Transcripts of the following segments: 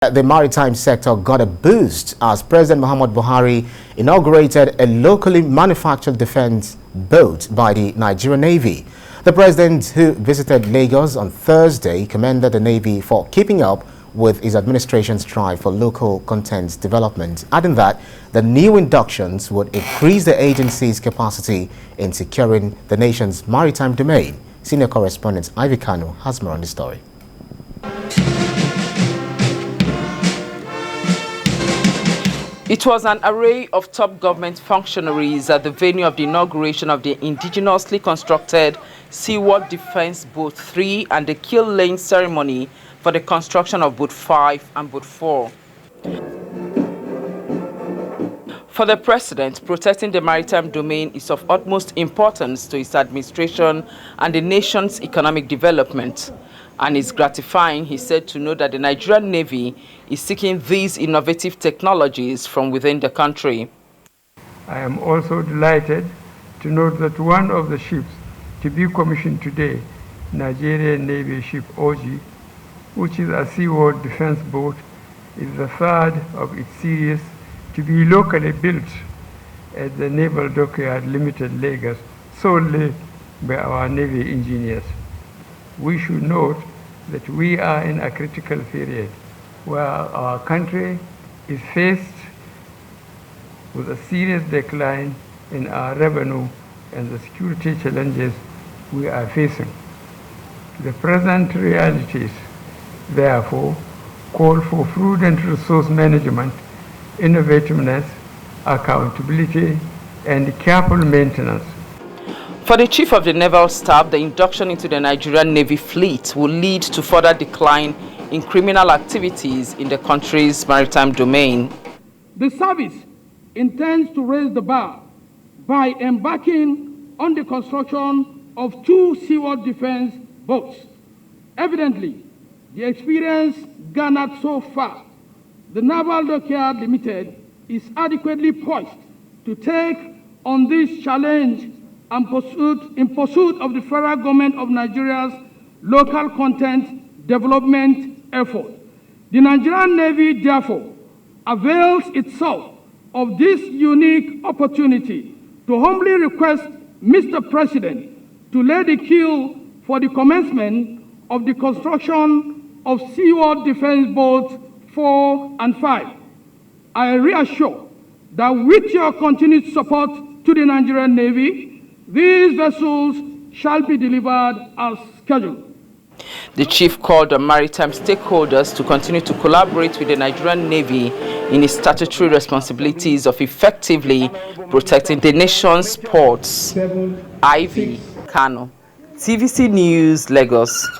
The maritime sector got a boost as President Muhammadu Buhari inaugurated a locally manufactured defense boat by the Nigerian Navy. The president, who visited Lagos on Thursday, commended the Navy for keeping up with his administration's drive for local content development, adding that the new inductions would increase the agency's capacity in securing the nation's maritime domain. Senior correspondent Ivy Kano has more on the story. It was an array of top government functionaries at the venue of the inauguration of the indigenously constructed Seaward Defense Boat 3 and the keel laying ceremony for the construction of Boat 5 and Boat 4. For the president, protecting the maritime domain is of utmost importance to his administration and the nation's economic development. And it's gratifying, he said, to know that the Nigerian Navy is seeking these innovative technologies from within the country. I am also delighted to note that one of the ships to be commissioned today, Nigerian Navy ship OG, which is a seaward defense boat, is the third of its series to be locally built at the Naval Dockyard Limited, Lagos, solely by our Navy engineers. We should note that we are in a critical period where our country is faced with a serious decline in our revenue and the security challenges we are facing. The present realities, therefore, call for prudent resource management, innovativeness, accountability, and careful maintenance. For the Chief of the Naval Staff, the induction into the Nigerian Navy fleet will lead to further decline in criminal activities in the country's maritime domain. The service intends to raise the bar by embarking on the construction of 2 seaward defense boats. Evidently, the experience garnered so far, the Naval Dockyard Limited is adequately poised to take on this challenge and in pursuit of the federal government of Nigeria's local content development effort. The Nigerian Navy, therefore, avails itself of this unique opportunity to humbly request Mr. President to lay the keel for the commencement of the construction of Seaward Defense Boats 4 and 5. I reassure that with your continued support to the Nigerian Navy, these vessels shall be delivered as scheduled. The chief called on maritime stakeholders to continue to collaborate with the Nigerian Navy in its statutory responsibilities of effectively protecting the nation's ports. Ivy Kano, TVC News, Lagos.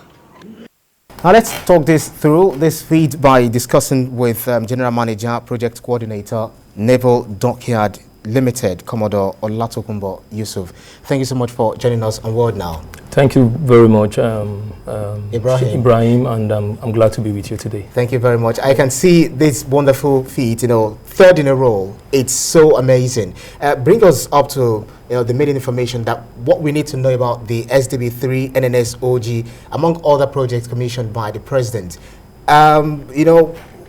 Now let's talk this through this feed by discussing with General Manager, Project Coordinator, Naval Dockyard Limited, Commodore Olatokunbo Yusuf. Thank you so much for joining us on World Now. Thank you very much, Ibrahim, and I'm glad to be with you today. Thank you very much. I can see this wonderful feat, third in a row. It's so amazing. Bring us up to the main information that what we need to know about the SDB3 NNS OG, among other projects commissioned by the president.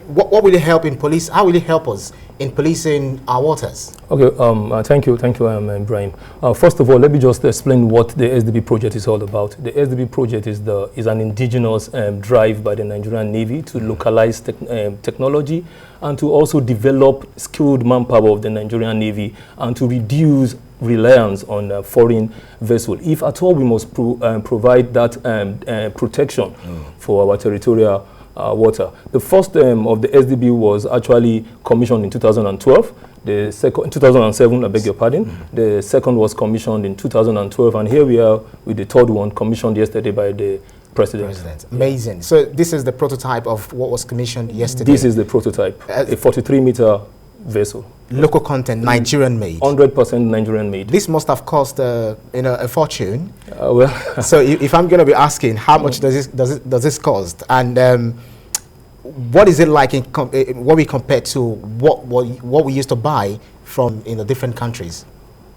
What will it help in police? How will it help us in policing our waters? Okay, thank you, Ibrahim. First of all, let me just explain what the SDB project is all about. The SDB project is an indigenous drive by the Nigerian Navy to localize technology and to also develop skilled manpower of the Nigerian Navy and to reduce reliance on foreign vessels. If at all we must provide that protection for our territorial water. The first of the SDB was actually commissioned in 2012. The second, 2007, I beg your pardon. The second was commissioned in 2012, and here we are with the third one commissioned yesterday by the president. Amazing. So this is the prototype of what was commissioned yesterday. This is the prototype, a 43-meter vessel. Local content, Nigerian made. 100% Nigerian made. This must have cost a fortune. Well, so if I'm going to be asking, how much does this cost, and what is it like in what we compare to what we used to buy from different countries?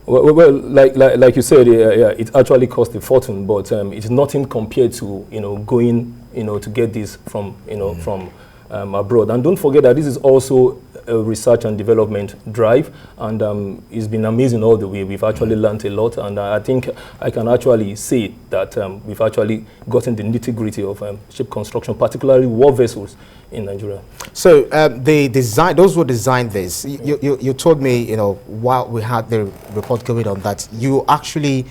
Well, like you said, it actually cost a fortune, but it's nothing compared to going to get this from from abroad. And don't forget that this is also a research and development drive, and it's been amazing all the way. We've actually learned a lot, and I think I can actually say that we've actually gotten the nitty-gritty of ship construction, particularly war vessels in Nigeria. So those who designed this, you told me, you know, while we had the report going on, that you actually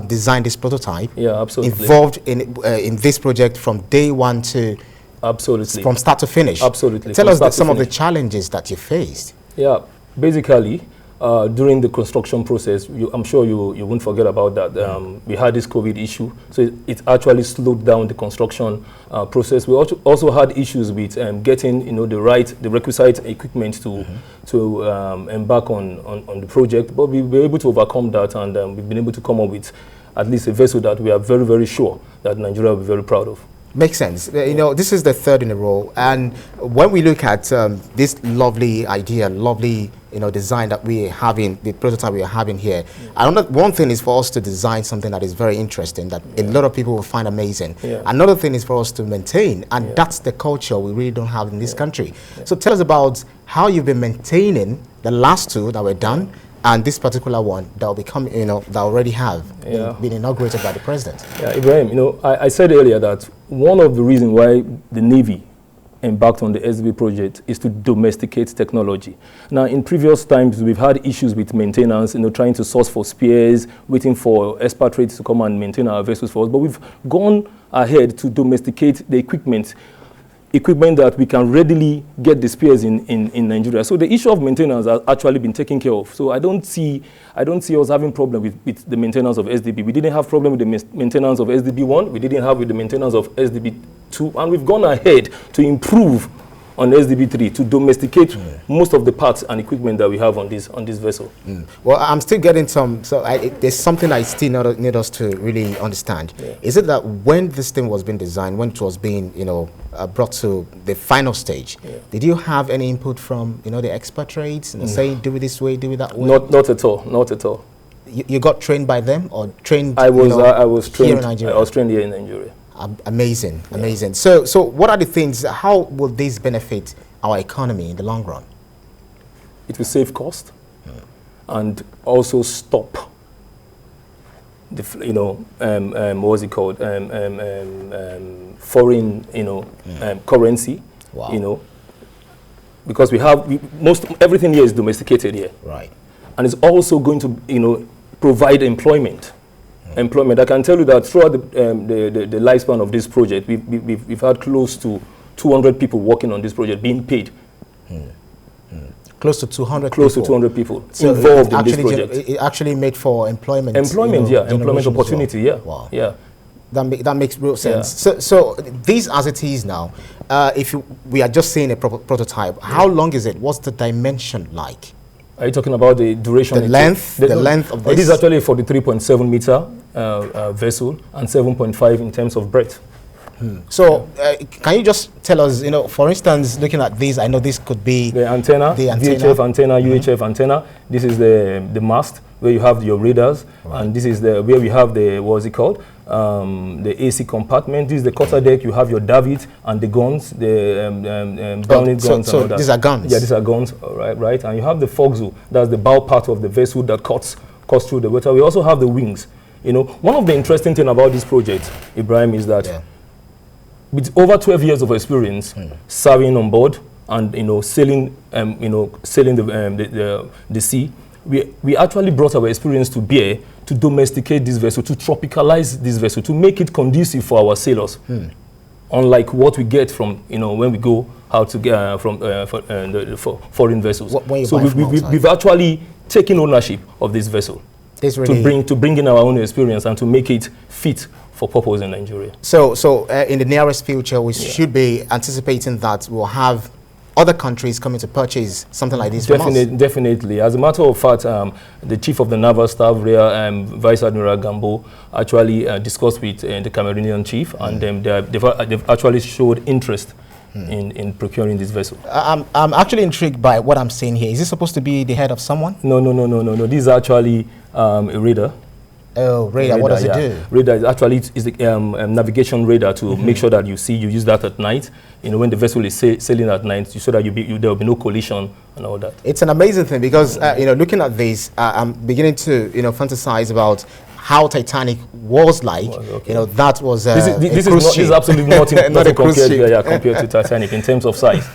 designed this prototype. Yeah, absolutely. Involved in this project from day one to absolutely from start to finish. Absolutely. Tell us some of the challenges that you faced. Yeah, basically during the construction process, I'm sure you won't forget about that. We had this COVID issue, so it actually slowed down the construction process. We also had issues with getting, you know, the requisite equipment to embark on the project, but we were able to overcome that, and we've been able to come up with at least a vessel that we are very, very sure that Nigeria will be very proud of. Makes sense. You know, this is the third in a row, and when we look at this lovely idea, lovely, you know, design that we are having, the prototype we are having here, one thing is for us to design something that is very interesting, that a lot of people will find amazing. Another thing is for us to maintain, and that's the culture we really don't have in this country. So tell us about how you've been maintaining the last two that were done, and this particular one that will become, you know, that already have been inaugurated by the president. Yeah, Ibrahim, you know, I said earlier that one of the reasons why the Navy embarked on the SDB project is to domesticate technology. Now, in previous times, we've had issues with maintenance, you know, trying to source for spares, waiting for expatriates to come and maintain our vessels for us. But we've gone ahead to domesticate the equipment that we can readily get the spares in Nigeria. So the issue of maintenance has actually been taken care of. So I don't see us having problem with the maintenance of SDB. We didn't have problem with the maintenance of SDB 1. We didn't have with the maintenance of SDB 2. And we've gone ahead to improve on SDB 3 to domesticate most of the parts and equipment that we have on this vessel. Well, I'm still getting some, so there's something I still need us to really understand. Is it that when this thing was being designed, when it was being, you know, brought to the final stage, did you have any input from, you know, the expatriates, you know, saying do it this way, do it that way? Not at all, not at all. You got trained by them, or trained? I was trained here in Nigeria. I was trained here in Nigeria. Amazing, amazing. So what are the things, how will this benefit our economy in the long run? It will save cost and also stop the, you know, what's it called, foreign, you know, currency, you know, because everything here is domesticated here. Right. And it's also going to, you know, provide employment. I can tell you that throughout the lifespan of this project, we've had close to 200 people working on this project, being paid. Close to 200 Close to 200 people involved in this project. It actually made for employment. Employment, you know, employment opportunity, well. Wow. Yeah. That makes real sense. So these as it is now, we are just seeing a prototype. How long is it? What's the dimension like? Are you talking about the duration? The length? The length of this? This is actually a 43.7 meter vessel and 7.5 in terms of breadth. So can you just tell us, you know, for instance, looking at this, I know this could be the antenna, VHF antenna, UHF antenna. This is the mast where you have your radars, and this is where we have the, what is it called? The AC compartment. This is the quarter deck. You have your davit and the guns, the Browning guns. So these are guns? Yeah, these are guns, right. And you have the forecastle. That's the bow part of the vessel that cuts through the water. We also have the wings. You know, one of the interesting things about this project, Ibrahim, is that with over 12 years of experience serving on board and, you know, sailing the sea, we actually brought our experience to bear to domesticate this vessel, to tropicalize this vessel, to make it conducive for our sailors. Unlike what we get from, you know, when we go out to get from foreign vessels. So we've actually taken ownership of this vessel to bring in our own experience and to make it fit for purpose in Nigeria. So in the nearest future, we should be anticipating that we'll have other countries coming to purchase something like this from us? Definitely. As a matter of fact, the Chief of the Naval Staff, Rear Vice Admiral Gambo, actually discussed with the Cameroonian Chief, and they've actually showed interest in procuring this vessel. I'm actually intrigued by what I'm seeing here. Is this supposed to be the head of someone? No. This is actually a radar. Oh, radar. What does it do? Radar is actually is a navigation radar to make sure that you use that at night. You know, when the vessel is sailing at night, so that there will be no collision and all that. It's an amazing thing because you know, looking at this, I'm beginning to fantasize about how Titanic was like. You know, that was this is absolutely nothing, nothing compared to Titanic in terms of size.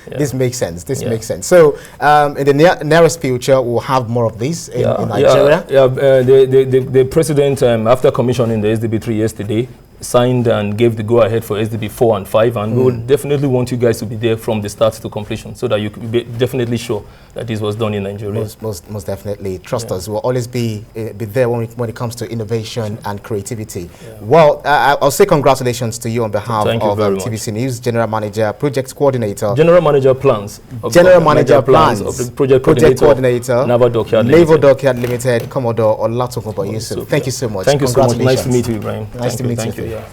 This makes sense. This makes sense. So in the nearest future, we'll have more of this in Nigeria. The president, after commissioning the SDB3 yesterday, signed and gave the go-ahead for SDB 4 and 5, and we will definitely want you guys to be there from the start to completion, so that you can be definitely sure that this was done in Nigeria. Most definitely. Trust us. We'll always be there when it comes to innovation and creativity. Well, I'll say congratulations to you on behalf of TVC News, General Manager, Project Coordinator. General Manager Plans. General Manager Plans. Of the Project Coordinator. Naval Dockyard Limited, Commodore Olatokunbo Yusuf. Thank you so much. Thank you so much. Nice to meet you, Ibrahim. Nice to meet you. Yeah.